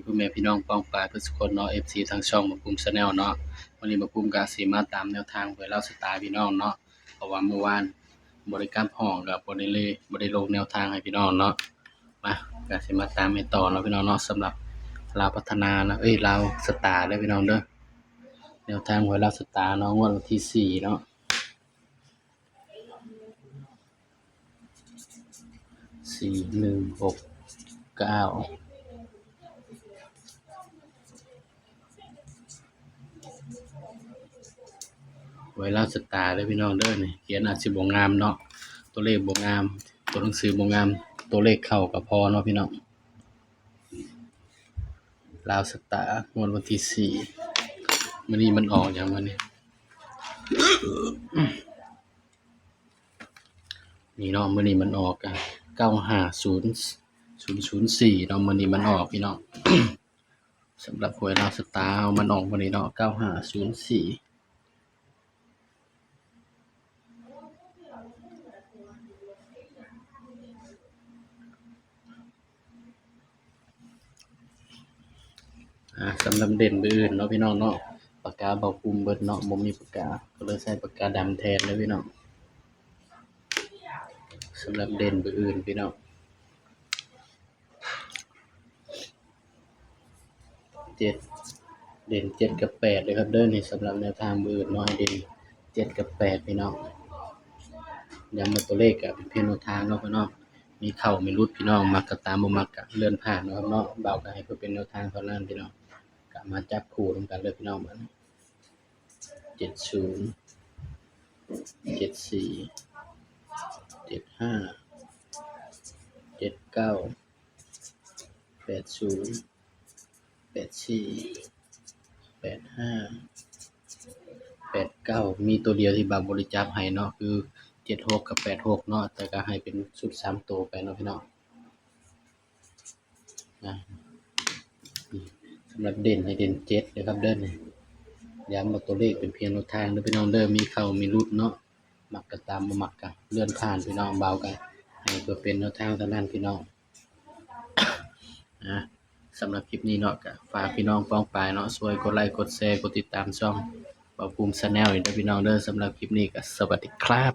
พ่อแม่พี่น้องป้องปรายเพื่อนสุกคนเนาะ FC ทางช่องบักปุ้ม Channel เนาะวันนี้บักปุ้มก็สิมาตามแนวทางหวยลาวสตาร์พี่น้องเนาะเพราะว่าเมื่อวานบ่ได้กลับห้องก็บ่ได้ลงแนวทางให้พี่น้องเนาะมาก็สิมาตามให้ต่อเนาะพี่น้องเนาะสำหรับลาวพัฒนานะลาวสตาร์เด้อพี่น้องเด้อแนวทางหวยลาวสตาร์เนาะงวดวันที่4เนาะ4169หวยลาวสตาร์เด้อพี่น้องเด้อนี่เขียนอาจสิบ่งามเนาะตัวเลขบ่งามตัวหนังสือบ่งามตัวเลขเข้าก็พอเนาะพี่น้องลาวสตาร์งวดวันที่4มื้อนี้มันออกหยังวะนี่นี่เนาะมื้อนี้มันออกอะ950004เนาะมื้อนี้มันออกพี่น้อง สำหรับหวยลาวสตาร์มันออกมื้อนี้เนาะ9504สำหรับเด่นมื้ออื่นเนาะพี่น้องเนาะปากกาเบาปุ่มเบิดเนาะบ่มีปากกาก็เลยใช้ปากกาดำแทนเด้อพี่น้องสำหรับเด่นมื้ออื่นพี่น้อง7เด่น7กับ8เลยครับเด้อนี่สำหรับแนวทางมื้ออื่นเนาะให้เด่น7กับ8พี่น้องย้ำว่าตัวเลขก็เป็นเพียงแนวทางเนาะพี่น้องมีเข้ามีหลุดพี่น้องมักก็ตามบ่มักก็เลื่อนผ่านเนาะครับเนาะเบาก็ให้เพื่อเป็นแนวทางเท่านั้นพี่น้องก็มาจับคู่นำกันเลยพี่น้องบัดนี้70 74 75 79 80 84 85 89มีตัวเดียวที่บางบ่ได้จับให้เนาะคือ76กับ86เนาะแต่ก็ให้เป็นชุด3ตัวไปเนาะพี่น้องนะนี่สำหรับเด่นให้เด่น7เด้อครับเด้อนี่ย้ำว่าตัวเลขเป็นเพียงแนวทางเด้อพี่น้องเด้อมีเข้ามีหลุดเนาะมักก็ตามบ่มักก็เลื่อนผ่านพี่น้องเบาก็ให้เพื่อเป็นแนวทางเท่านั้นพี่น้อง สำหรับคลิปนี้เนาะก็ฝากพี่น้องป้องปรายเนาะช่วยกดไลค์กดแชร์กดติดตามช่องเบาภูมิ Channel ด้วยพี่น้องเด้อสำหรับคลิปนี้ก็สวัสดีครับ